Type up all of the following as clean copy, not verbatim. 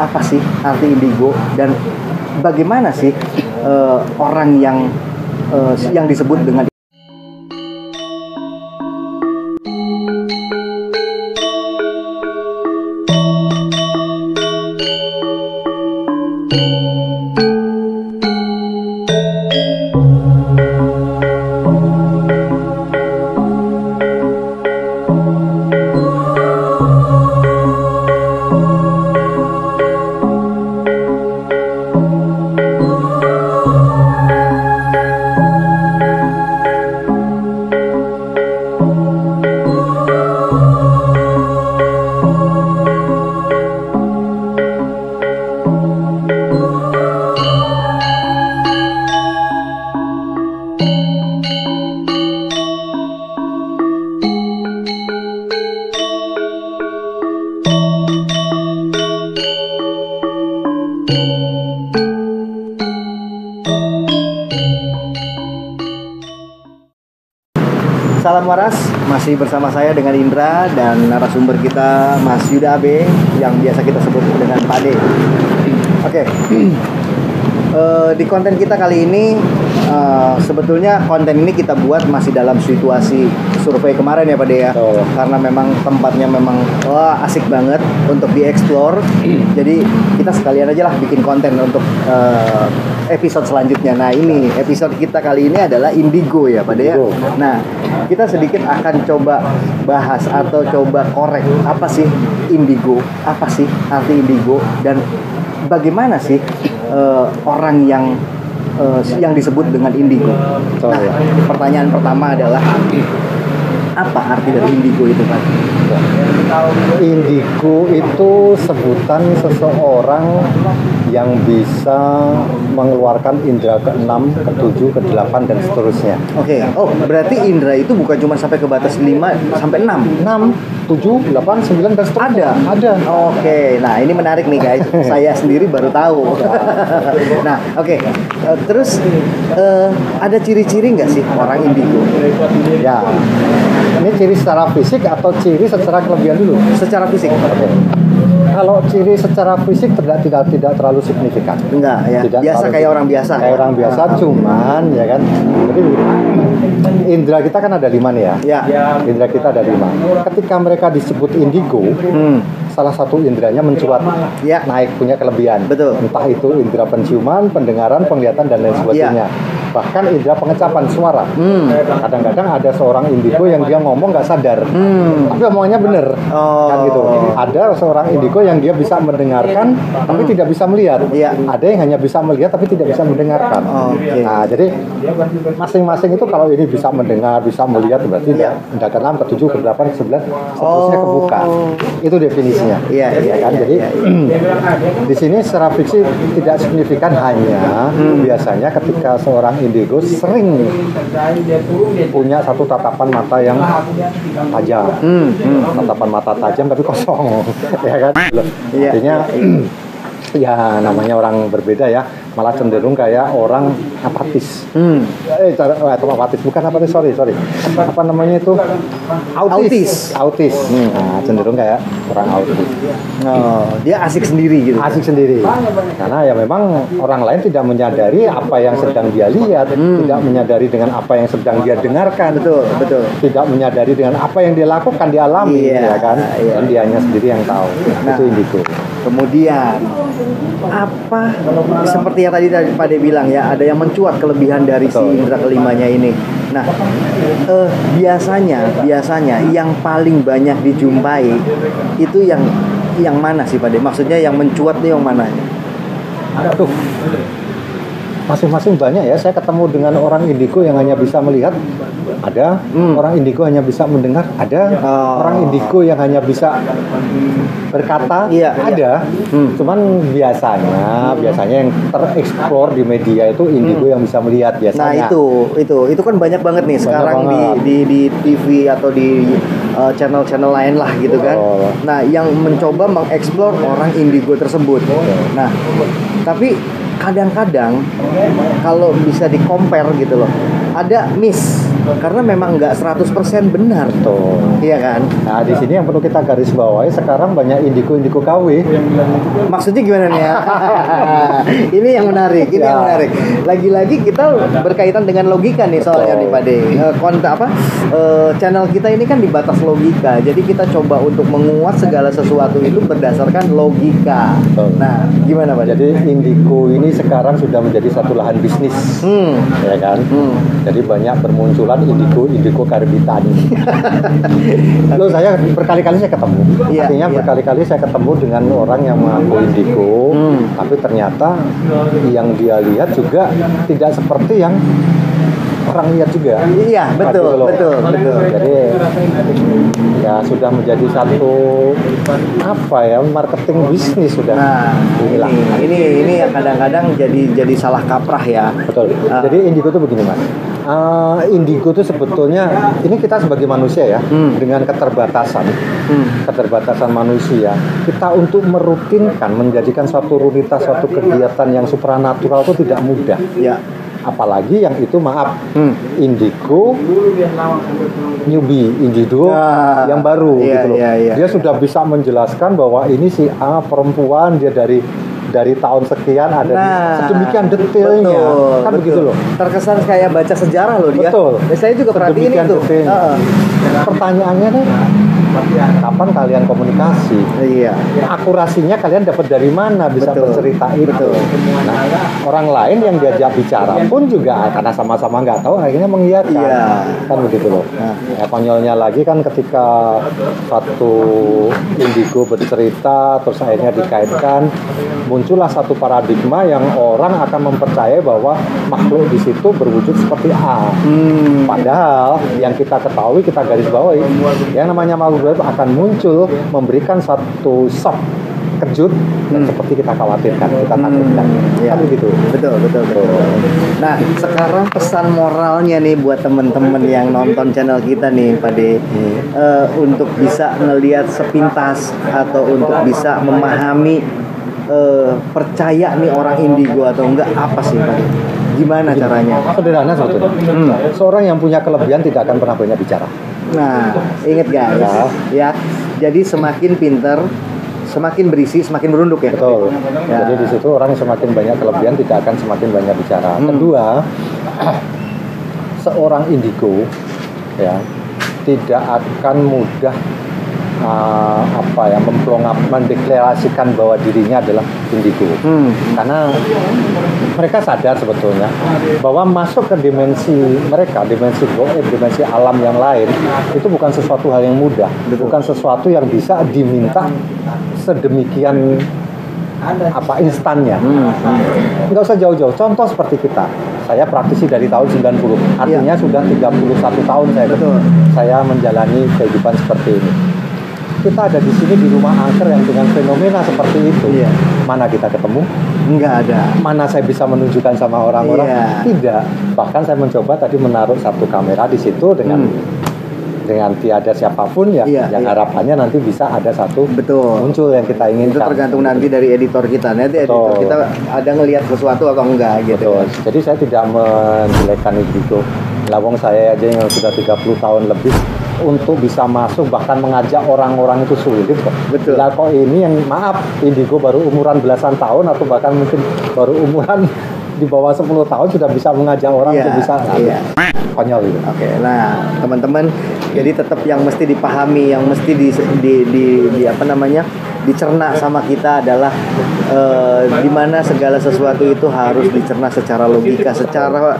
apa sih arti indigo dan bagaimana sih orang yang disebut dengan Salam Waras, masih bersama saya dengan Indra dan narasumber kita Mas Yuda AB yang biasa kita sebut dengan Pak D. Oke. Di konten kita kali ini sebetulnya konten ini kita buat masih dalam situasi survei kemarin ya Pak D ya. Karena memang tempatnya memang asik banget untuk dieksplor. Jadi kita sekalian aja lah bikin konten untuk episode selanjutnya. Nah ini episode kita kali ini adalah indigo ya Pak D ya. Nah kita sedikit akan coba bahas atau coba korek apa sih indigo, apa sih arti indigo dan bagaimana sih orang yang disebut dengan indigo. Nah, pertanyaan pertama adalah apa arti dari indigo itu Pak? Indigo itu sebutan seseorang yang bisa mengeluarkan indera ke-6, ke-7, ke-8 dan seterusnya. Oke. Oh, berarti indera itu bukan cuma sampai ke batas 5 sampai 6. 6, 7, 8, 9 dan seterusnya. Ada. Oke. Nah, ini menarik nih guys. Saya sendiri baru tahu. Nah, oke. Terus ada ciri-ciri nggak sih orang indigo? Ya. Ini ciri secara fisik atau ciri secara kelebihan dulu? Secara fisik. Oke. Kalau ciri secara fisik tidak terlalu signifikan. Enggak ya. Tidak biasa kayak orang biasa. Kayak orang biasa, cuman ya kan. Jadi indera kita kan ada 5 nih ya. Ya. Indera kita ada 5. Ketika mereka disebut indigo, salah satu inderanya mencuat, naik punya kelebihan. Betul. Entah itu indera penciuman, pendengaran, penglihatan dan lain sebagainya. Bahkan indera pengecapan suara. Kadang-kadang ada seorang indigo yang dia ngomong nggak sadar, tapi omongannya bener, kan gitu. Ada seorang indigo yang dia bisa mendengarkan, tapi tidak bisa melihat. Ada yang hanya bisa melihat, tapi tidak bisa mendengarkan. Nah, jadi masing-masing itu kalau ini bisa mendengar, bisa melihat, berarti indera ke-6, ke-7, ke-8, ke-9, seterusnya kebuka. Itu definisinya. Iya kan. Jadi di sini secara fiksi tidak signifikan, hanya biasanya ketika seorang indigo sering punya satu tatapan mata yang tajam, tatapan mata tajam tapi kosong, ya kan? Artinya ya namanya orang berbeda ya, malah cenderung kayak orang apatis. Apatis bukan apatis, sorry. Apa namanya itu? Autis. Nah, cenderung kayak orang autis. Dia asik sendiri gitu. Asik sendiri. Karena ya memang orang lain tidak menyadari apa yang sedang dia lihat, tidak menyadari dengan apa yang sedang dia dengarkan. Betul. Tidak menyadari dengan apa yang dia lakukan, dia alami, ya kan? Dan dia hanya sendiri yang tahu. Itu indigo. Kemudian apa seperti yang tadi Pak De bilang ya, ada yang mencuat kelebihan dari si indera kelimanya ini. Nah, biasanya yang paling banyak dijumpai itu yang mana sih Pak De? Maksudnya yang mencuat itu yang mana? Aduh, masing-masing banyak ya. Saya ketemu dengan orang indigo yang hanya bisa melihat, ada. Orang indigo hanya bisa mendengar, ada. Orang indigo yang hanya bisa berkata, ada. Cuman biasanya yang tereksplor di media itu indigo yang bisa melihat biasanya. Nah itu kan banyak banget nih sekarang di TV atau di channel-channel lain lah gitu kan. Nah yang mencoba mengeksplor orang indigo tersebut. Nah kadang-kadang kalau bisa di-compare gitu loh, ada miss karena memang nggak 100% benar tuh, iya kan? Nah, di sini yang perlu kita garis bawahi, sekarang banyak indigo KW. Maksudnya gimana nih ya? Ini yang menarik, ini yang menarik. Lagi-lagi kita berkaitan dengan logika nih soalnya nih Pak De. Channel kita ini kan di batas logika, jadi kita coba untuk menguat segala sesuatu itu berdasarkan logika. Nah, gimana Pak? Jadi indigo ini sekarang sudah menjadi satu lahan bisnis, ya kan? Jadi banyak bermunculan indigo karbitan. Loh, saya berkali-kali saya ketemu. Artinya berkali-kali saya ketemu dengan orang yang mengaku indigo, tapi ternyata yang dia lihat juga tidak seperti yang orang lihat juga. Iya, betul. Jadi ya sudah menjadi satu marketing bisnis sudah. Nah, ini yang kadang-kadang jadi salah kaprah ya. Betul. Jadi indigo itu begini Mas. Indigo itu sebetulnya ini kita sebagai manusia ya, dengan keterbatasan manusia, kita untuk merutinkan menjadikan suatu rutinitas, suatu kegiatan yang supranatural itu tidak mudah. Ya. Apalagi yang itu indigo newbie, indigo yang baru gitu loh. Dia sudah bisa menjelaskan bahwa ini si A perempuan, dia dari tahun sekian ada sedemikian detailnya, begitu loh. Terkesan kayak baca sejarah loh dia. Betul. Saya juga perhatiin itu. Pertanyaannya nih, kapan kalian komunikasi? Iya. Akurasinya kalian dapat dari mana bisa bercerita itu? Nah, orang lain yang diajak bicara pun juga karena sama-sama nggak tahu akhirnya mengiyakan. Kan begitu loh. Ya, konyolnya lagi kan ketika satu indigo bercerita terus akhirnya dikaitkan, muncullah satu paradigma yang orang akan mempercayai bahwa makhluk di situ berwujud seperti A. Padahal yang kita ketahui, kita garis bawahi, yang namanya makhluk akan muncul memberikan satu shock kejut dan seperti kita khawatirkan, kita takutkan. Kan begitu. Betul. Nah, sekarang pesan moralnya nih buat teman-teman yang nonton channel kita nih Pak De, untuk bisa ngelihat sepintas atau untuk bisa memahami percaya nih orang indigo atau enggak, apa sih Pak De? Gimana caranya? Sederhana sebetulnya. Seorang yang punya kelebihan tidak akan pernah banyak bicara. Nah, ingat guys, ya. Jadi semakin pinter, semakin berisi, semakin merunduk ya. Betul. Ya. Jadi di situ orang yang semakin banyak kelebihan tidak akan semakin banyak bicara. Kedua, seorang indigo ya tidak akan mudah mendeklarasikan bahwa dirinya adalah indigo. Karena mereka sadar sebetulnya bahwa masuk ke dimensi mereka, dimensi goib, dimensi alam yang lain, itu bukan sesuatu hal yang mudah. Bukan sesuatu yang bisa diminta sedemikian instannya. Nggak usah jauh-jauh. Contoh seperti kita. Saya praktisi dari tahun 90. Artinya sudah 31 tahun saya menjalani kehidupan seperti ini. Kita ada di sini di rumah angker yang dengan fenomena seperti itu. Mana kita ketemu? Enggak ada. Mana saya bisa menunjukkan sama orang-orang? Tidak. Bahkan saya mencoba tadi menaruh satu kamera di situ dengan tiada siapapun yang harapannya nanti bisa ada satu muncul yang kita inginkan. Itu tergantung nanti dari editor kita. Nanti editor kita ada ngelihat sesuatu atau enggak gitu. Jadi saya tidak menjelekkan itu. Lawang saya aja yang sudah 30 tahun lebih untuk bisa masuk bahkan mengajak orang-orang itu sulit kok. Lah kok ini yang indigo baru umuran belasan tahun atau bahkan mungkin baru umuran di bawah 10 tahun sudah bisa mengajak orang untuk bisa konyol gitu. Nah teman-teman, jadi tetap yang mesti dipahami, yang mesti dicerna sama kita adalah di mana segala sesuatu itu harus dicerna secara logika, secara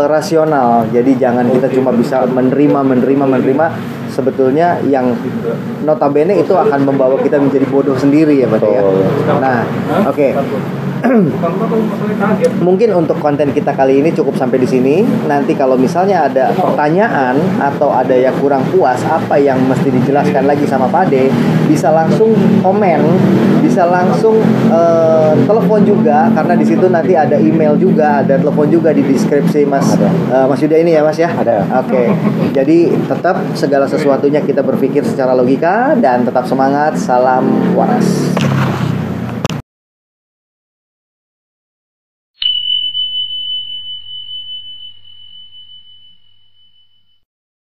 rasional. Jadi jangan kita cuma bisa menerima. Sebetulnya yang notabene itu akan membawa kita menjadi bodoh sendiri ya Pak ya. Nah, mungkin untuk konten kita kali ini cukup sampai di sini. Nanti kalau misalnya ada pertanyaan atau ada yang kurang puas, apa yang mesti dijelaskan lagi sama Pak De, bisa langsung komen, bisa langsung telepon juga, karena di situ nanti ada email juga, ada telepon juga di deskripsi Mas Yuda ini ya Mas ya. Ada. Jadi tetap segala sesuatunya kita berpikir secara logika dan tetap semangat. Salam waras.